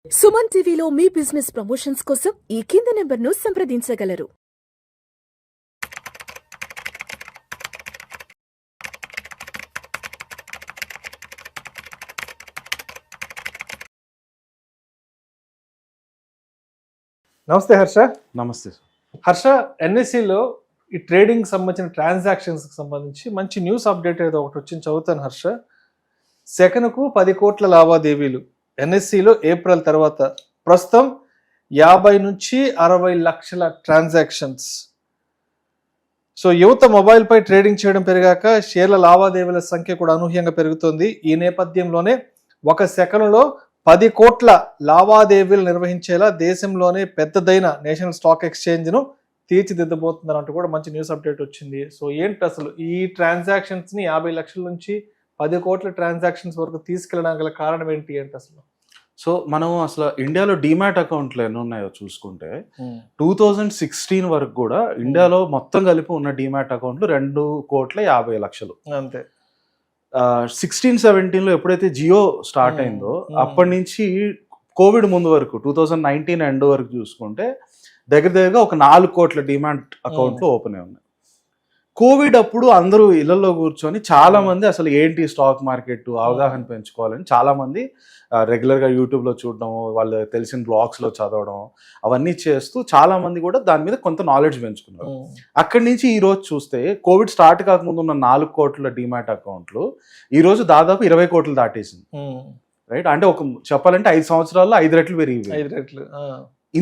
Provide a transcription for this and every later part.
సుమన్ టీవీలో మీ business promotions కోసం ఈ కింది నెంబర్ను సంప్రదించగలరు. నమస్తే హర్ష. నమస్తే సార్. హర్ష, ఎన్ఎస్సిలో ఈ ట్రేడింగ్ సంబంధించిన ట్రాన్సాక్షన్స్కి సంబంధించి మంచి న్యూస్ అప్డేట్ ఏదో ఒకటి వచ్చింది, చదువుతాను హర్ష. సెకనుకు 10 కోట్ల లావాదేవీలు ఎన్ఎస్సిలో ఏప్రిల్ తర్వాత, ప్రస్తుతం 50 నుంచి 60 లక్షల ట్రాన్సాక్షన్స్. సో యువత మొబైల్పై ట్రేడింగ్ చేయడం పెరిగాక షేర్ల లావాదేవీల సంఖ్య కూడా అనూహ్యంగా పెరుగుతోంది. ఈ నేపథ్యంలోనే ఒక సెకనులో 10 కోట్ల లావాదేవీలు నిర్వహించేలా దేశంలోనే పెద్దదైన నేషనల్ స్టాక్ ఎక్స్చేంజ్ను తీర్చిదిద్దబోతుందంటూ కూడా మంచి న్యూస్ అప్డేట్ వచ్చింది. సో ఏంటి అసలు ఈ ట్రాన్సాక్షన్స్ని 50 లక్షల నుంచి 10 కోట్ల ట్రాన్సాక్షన్స్ వరకు తీసుకెళ్ళడానికి గల కారణం ఏంటి అంటే అసలు? సో మనం అసలు ఇండియాలో డిమాట్ అకౌంట్లు ఎన్ని ఉన్నాయో చూసుకుంటే 2016 వరకు కూడా ఇండియాలో మొత్తం కలిపి ఉన్న డిమాట్ అకౌంట్లు 2,50,00,000. అంతే. 16-17లో ఎప్పుడైతే జియో స్టార్ట్ అయిందో అప్పటి నుంచి కోవిడ్ ముందు వరకు 2019 ఎండ్ వరకు చూసుకుంటే దగ్గరగా ఒక 4 కోట్ల డిమాట్ అకౌంట్లు ఓపెన్ అయి ఉన్నాయి. కోవిడ్ అప్పుడు అందరూ ఇళ్లలో కూర్చొని చాలా మంది అసలు ఏంటి స్టాక్ మార్కెట్ అవగాహన పెంచుకోవాలని చాలా మంది రెగ్యులర్గా యూట్యూబ్లో చూడడం, వాళ్ళు తెలిసిన బ్లాగ్స్లో చదవడం, అవన్నీ చేస్తూ చాలా మంది కూడా దాని మీద కొంత నాలెడ్జ్ పెంచుకున్నారు. అక్కడి నుంచి ఈ రోజు చూస్తే కోవిడ్ స్టార్ట్ కాకముందు ఉన్న 4 కోట్ల డిమాట్ అకౌంట్లు ఈ రోజు దాదాపు 20 కోట్లు దాటేసింది. రైట్, అంటే ఒక చెప్పాలంటే 5 సంవత్సరాల్లో 5 రెట్లు పెరిగింది. 5 రెట్లు.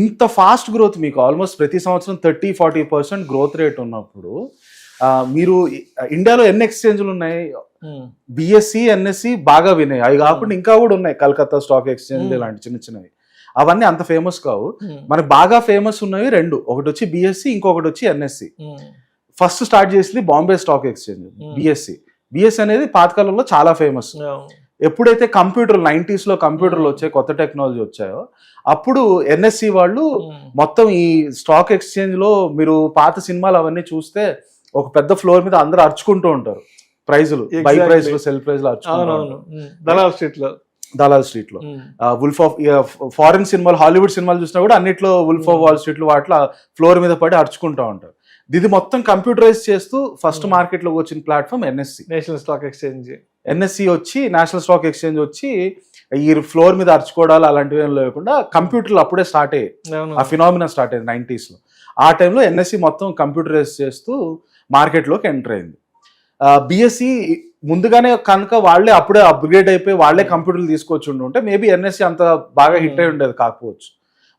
ఇంత ఫాస్ట్ గ్రోత్ మీకు ఆల్మోస్ట్ ప్రతి సంవత్సరం 30-40% గ్రోత్ రేట్ ఉన్నప్పుడు మీరు ఇండియాలో ఎన్ని ఎక్స్చేంజ్లు ఉన్నాయి? బిఎస్సి, ఎన్ఎస్సి బాగా వినాయి. అవి కాకుండా ఇంకా కూడా ఉన్నాయి, కలకత్తా స్టాక్ ఎక్స్చేంజ్ ఇలాంటి చిన్న చిన్నవి. అవన్నీ అంత ఫేమస్ కావు. మనకు బాగా ఫేమస్ ఉన్నవి 2, ఒకటి వచ్చి బిఎస్సి, ఇంకొకటి వచ్చి ఎన్ఎస్సి. ఫస్ట్ స్టార్ట్ చేసింది Bombay stock exchange, BSc. BSc అనేది పాతకాలంలో చాలా ఫేమస్. ఎప్పుడైతే కంప్యూటర్ 90s లో కంప్యూటర్లు వచ్చాయి, కొత్త టెక్నాలజీ వచ్చాయో అప్పుడు ఎన్ఎస్సి వాళ్ళు మొత్తం ఈ స్టాక్ ఎక్స్చేంజ్ లో మీరు పాత సినిమాలు అవన్నీ చూస్తే ఒక పెద్ద ఫ్లోర్ మీద అందరూ అరుచుకుంటూ ఉంటారు, ప్రైజులు బై ప్రైస్ లో సెల్ ప్రైస్ లో అరుచుకుంటారు. దలాల్ స్ట్రీట్ లో వుల్ఫ్ ఆఫ్ ఫారిన్ సినిమాలు, హాలీవుడ్ సినిమాలు చూసినా కూడా అన్నిట్లో వుల్ఫ్ ఆఫ్ వాల్ స్ట్రీట్ లో వాటిలో ఫ్లోర్ మీద పడి అరుచుకుంటూ ఉంటారు. ఇది మొత్తం కంప్యూటరైజ్ చేస్తూ ఫస్ట్ మార్కెట్ లోకి వచ్చిన platform NSE, national stock exchange. NSE వచ్చి నేషనల్ స్టాక్ ఎక్స్చేంజ్ వచ్చి ఈ ఫ్లోర్ మీద అరుచుకోవడాలు అలాంటివి ఏం లేకుండా కంప్యూటర్లు అప్పుడే స్టార్ట్ అయ్యాయి. ఆ ఫినామినా స్టార్ట్ అయ్యింది 90s లో. ఆ టైంలో ఎన్ఎస్సి మొత్తం కంప్యూటరైజ్ చేస్తూ మార్కెట్లోకి ఎంటర్ అయింది. బిఎస్సి ముందుగానే కనుక వాళ్ళే అప్పుడే అప్గ్రేడ్ అయిపోయి వాళ్ళే కంప్యూటర్లు తీసుకొచ్చి ఉంటే మేబీ ఎన్ఎస్సి అంత బాగా హిట్ అయి ఉండేది కాకపోవచ్చు.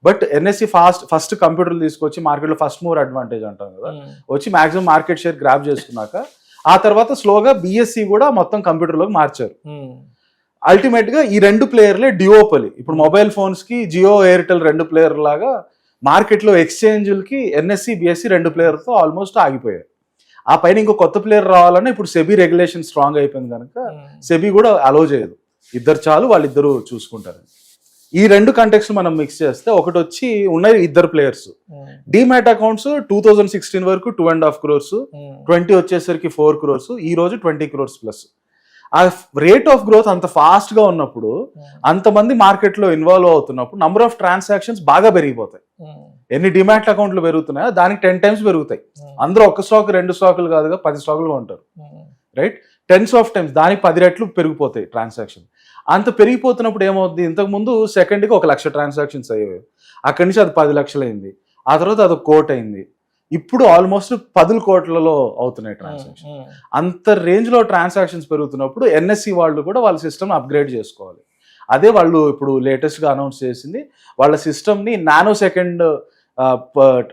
బట్ ఎన్ఎస్సి ఫస్ట్ కంప్యూటర్లు తీసుకొచ్చి మార్కెట్లో ఫస్ట్ మూవర్ అడ్వాంటేజ్ అంటాం కదా, వచ్చి మాక్సిమం మార్కెట్ షేర్ గ్రాప్ చేసుకున్నాక ఆ తర్వాత స్లోగా బిఎస్సి కూడా మొత్తం కంప్యూటర్లోకి మార్చారు. అల్టిమేట్ గా ఈ 2 ప్లేయర్లే డ్యూఓపలి. ఇప్పుడు మొబైల్ ఫోన్స్ కి జియో, ఎయిర్టెల్ 2 ప్లేయర్ లాగా మార్కెట్లో ఎక్స్చేంజ్లకి ఎన్ఎస్సి, బిఎస్సి 2 ప్లేయర్తో ఆల్మోస్ట్ ఆగిపోయాయి. ఆ పైన ఇంకో కొత్త ప్లేయర్ రావాలన్నా ఇప్పుడు సెబీ రెగ్యులేషన్ స్ట్రాంగ్ అయిపోయింది కనుక సెబీ కూడా అలో చేయదు, ఇద్దరు చాలు, వాళ్ళిద్దరూ చూసుకుంటారు. ఈ 2 కంటెక్స్ మనం మిక్స్ చేస్తే ఒకటి వచ్చి ఉన్నది 2 ప్లేయర్స్. డిమాట్ అకౌంట్స్ 2016 వరకు 2.5 crores, 20 వచ్చేసరికి 4 crores, ఈ రోజు 20 crores ప్లస్. ఆ రేట్ ఆఫ్ గ్రోత్ అంత ఫాస్ట్ గా ఉన్నప్పుడు, అంతమంది మార్కెట్ లో ఇన్వాల్వ్ అవుతున్నప్పుడు నంబర్ ఆఫ్ ట్రాన్సాక్షన్స్ బాగా పెరిగిపోతాయి. ఎన్ని డిమాట్ అకౌంట్లు పెరుగుతున్నాయో దానికి 10 times పెరుగుతాయి. అందరూ ఒక స్టాక్ 2 స్టాకులు కాదుగా 10 స్టాకులుగా ఉంటారు. రైట్, 10s of times దానికి 10 రెట్లు పెరిగిపోతాయి ట్రాన్సాక్షన్. అంత పెరిగిపోతున్నప్పుడు ఏమవుతుంది, ఇంతకు ముందు సెకండ్కి 1 లక్ష ట్రాన్సాక్షన్స్ అయ్యేవి, అక్కడి నుంచి అది 10 లక్షలు అయింది, ఆ తర్వాత అది 1 కోటి అయింది, ఇప్పుడు ఆల్మోస్ట్ 10 కోట్లలో అవుతున్నాయి ట్రాన్సాక్షన్. అంత రేంజ్ లో ట్రాన్సాక్షన్స్ పెరుగుతున్నప్పుడు ఎన్ఎస్సి వాళ్ళు కూడా వాళ్ళ సిస్టమ్ అప్గ్రేడ్ చేసుకోవాలి. అదే వాళ్ళు ఇప్పుడు లేటెస్ట్ గా అనౌన్స్ చేసింది, వాళ్ళ సిస్టమ్ ని నానో సెకండ్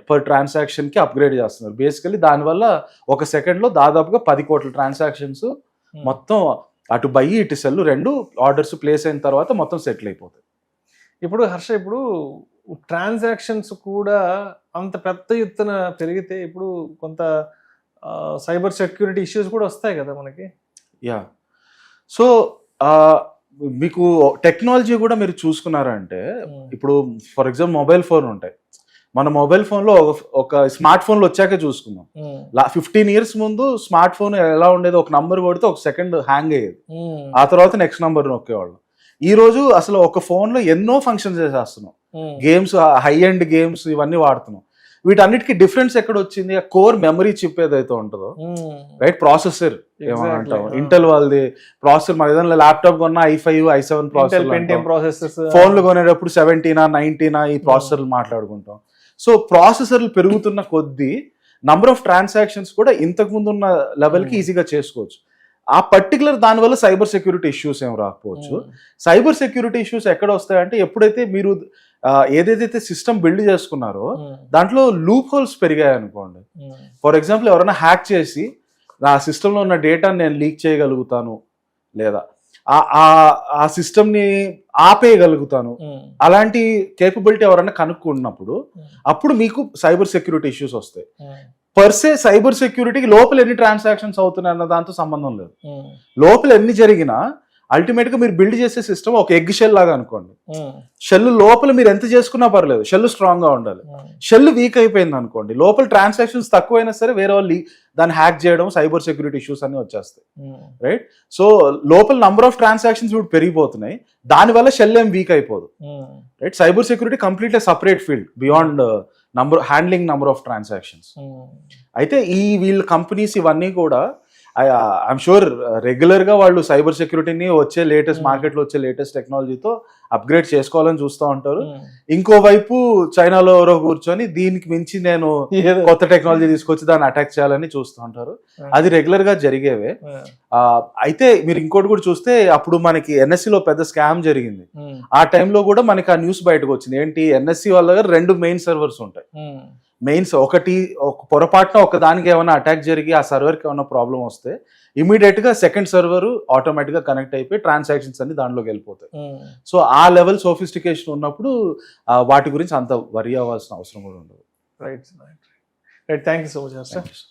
పర్ ట్రాన్సాక్షన్ కి అప్గ్రేడ్ చేస్తున్నారు. బేసికలీ దానివల్ల ఒక సెకండ్ లో దాదాపుగా 10 కోట్ల ట్రాన్సాక్షన్స్ మొత్తం అటు బై ఇటు సెల్ 2 ఆర్డర్స్ ప్లేస్ అయిన తర్వాత మొత్తం సెటిల్ అయిపోతాయి. ఇప్పుడు హర్ష, ఇప్పుడు ట్రాన్సాక్షన్స్ కూడా అంత పెద్ద ఎత్తున పెరిగితే ఇప్పుడు కొంత సైబర్ సెక్యూరిటీ ఇష్యూస్ కూడా వస్తాయి కదా మనకి. యా, సో మీకు టెక్నాలజీ కూడా మీరు చూసుకున్నారంటే, ఇప్పుడు ఫర్ ఎగ్జాంపుల్ మొబైల్ ఫోన్ ఉంటాయి, మన మొబైల్ ఫోన్లో ఒక స్మార్ట్ ఫోన్లు వచ్చాక చూసుకుందాం. 15 years ముందు స్మార్ట్ ఫోన్ ఎలా ఉండేది, ఒక నంబర్ కొడితే 1 second హ్యాంగ్ అయ్యేది, ఆ తర్వాత నెక్స్ట్ నంబర్ నొక్కేవాళ్ళు. ఈ రోజు అసలు ఒక ఫోన్ లో ఎన్నో ఫంక్షన్స్ చేసేస్తున్నాం. గేమ్స్, హై ఎండ్ గేమ్స్ ఇవన్నీ వాడుతున్నాం. వీటన్నిటికీ డిఫరెన్స్ ఎక్కడ వచ్చింది? ఆ కోర్ మెమరీ చిప్ ఏదైతే ఉంటుందో, రైట్, ప్రాసెసర్ ఏమంటాం, ఇంటెల్ వాళ్ళది ప్రాసెసర్. మన ఏదైనా ల్యాప్టాప్ కొన్నా i5, i7 ప్రాసెసర్, ఫోన్లు కొనేటప్పుడు 17, 19 ఈ ప్రాసెసర్లు మాట్లాడుకుంటాం. సో ప్రాసెసర్లు పెరుగుతున్న కొద్దీ నంబర్ ఆఫ్ ట్రాన్సాక్షన్స్ కూడా ఇంతకు ముందు ఉన్న లెవెల్కి ఈజీగా చేసుకోవచ్చు. ఆ పర్టికులర్ దానివల్ల సైబర్ సెక్యూరిటీ ఇష్యూస్ ఏం రాకపోవచ్చు. సైబర్ సెక్యూరిటీ ఇష్యూస్ ఎక్కడ వస్తాయంటే ఎప్పుడైతే మీరు ఏదైతే సిస్టమ్ బిల్డ్ చేసుకున్నారో దాంట్లో లూప్ హోల్స్ పెరిగాయి అనుకోండి. ఫర్ ఎగ్జాంపుల్ ఎవరైనా హ్యాక్ చేసి నా సిస్టంలో ఉన్న డేటాని నేను లీక్ చేయగలుగుతాను, లేదా ఆ సిస్టమ్ని ఆపేయగలుగుతాను, అలాంటి కేపబిలిటీ ఎవరైనా కనుక్కున్నప్పుడు అప్పుడు మీకు సైబర్ సెక్యూరిటీ ఇష్యూస్ వస్తాయి. పర్సే సైబర్ సెక్యూరిటీకి లోపల ఎన్ని ట్రాన్సాక్షన్స్ అవుతున్నాయి అన్న దాంతో సంబంధం లేదు. లోపల ఎన్ని జరిగినా అల్టిమేట్ గా మీరు బిల్డ్ చేసే సిస్టమ్ ఒక ఎగ్ షెల్ లాగా అనుకోండి. షెల్ లోపల మీరు ఎంత చేసుకున్నా పర్లేదు, షెల్ స్ట్రాంగ్ గా ఉండాలి. షెల్ వీక్ అయిపోయింది అనుకోండి, లోపల ట్రాన్సాక్షన్స్ తక్కువైనా సరే వేరే వాళ్ళు దాన్ని హ్యాక్ చేయడం, సైబర్ సెక్యూరిటీ ఇష్యూస్ అన్ని వచ్చేస్తాయి, రైట్. సో లోపల నంబర్ ఆఫ్ ట్రాన్సాక్షన్స్ ఇప్పుడు పెరిగిపోతున్నాయి, దానివల్ల షెల్ ఏం వీక్ అయిపోదు, right. Cyber security completely separate field beyond handling number of transactions. అయితే వీళ్ళ కంపెనీస్ ఇవన్నీ కూడా ఐఎమ్ షూర్ రెగ్యులర్ గా వాళ్ళు సైబర్ సెక్యూరిటీని వచ్చే లేటెస్ట్ మార్కెట్లో వచ్చే లేటెస్ట్ టెక్నాలజీతో అప్గ్రేడ్ చేసుకోవాలని చూస్తూ ఉంటారు. ఇంకోవైపు చైనాలో ఎవరో కూర్చొని దీనికి మించి నేను కొత్త టెక్నాలజీ తీసుకొచ్చి దాన్ని అటాక్ చేయాలని చూస్తూ ఉంటారు. అది రెగ్యులర్ గా జరిగేవే. అయితే మీరు ఇంకోటి కూడా చూస్తే అప్పుడు మనకి NSE లో పెద్ద స్కామ్ జరిగింది. ఆ టైంలో కూడా మనకి ఆ న్యూస్ బయటకు వచ్చింది. ఏంటి, NSE వాళ్ళ దగ్గర 2 మెయిన్ సర్వర్స్ ఉంటాయి. మెయిన్స్ ఒకటి పొరపాటున ఒక దానికి ఏమైనా అటాక్ జరిగి ఆ సర్వర్కి ఏమైనా ప్రాబ్లం వస్తే ఇమీడియట్ గా సెకండ్ సర్వర్ ఆటోమేటిక్ గా కనెక్ట్ అయిపోయి ట్రాన్సాక్షన్స్ అన్ని దాంట్లోకి వెళ్ళిపోతాయి. సో ఆ లెవెల్ సోఫిస్టికేషన్ ఉన్నప్పుడు వాటి గురించి అంత వరి అవ్వాల్సిన అవసరం కూడా ఉండదు. Right, thank you so much.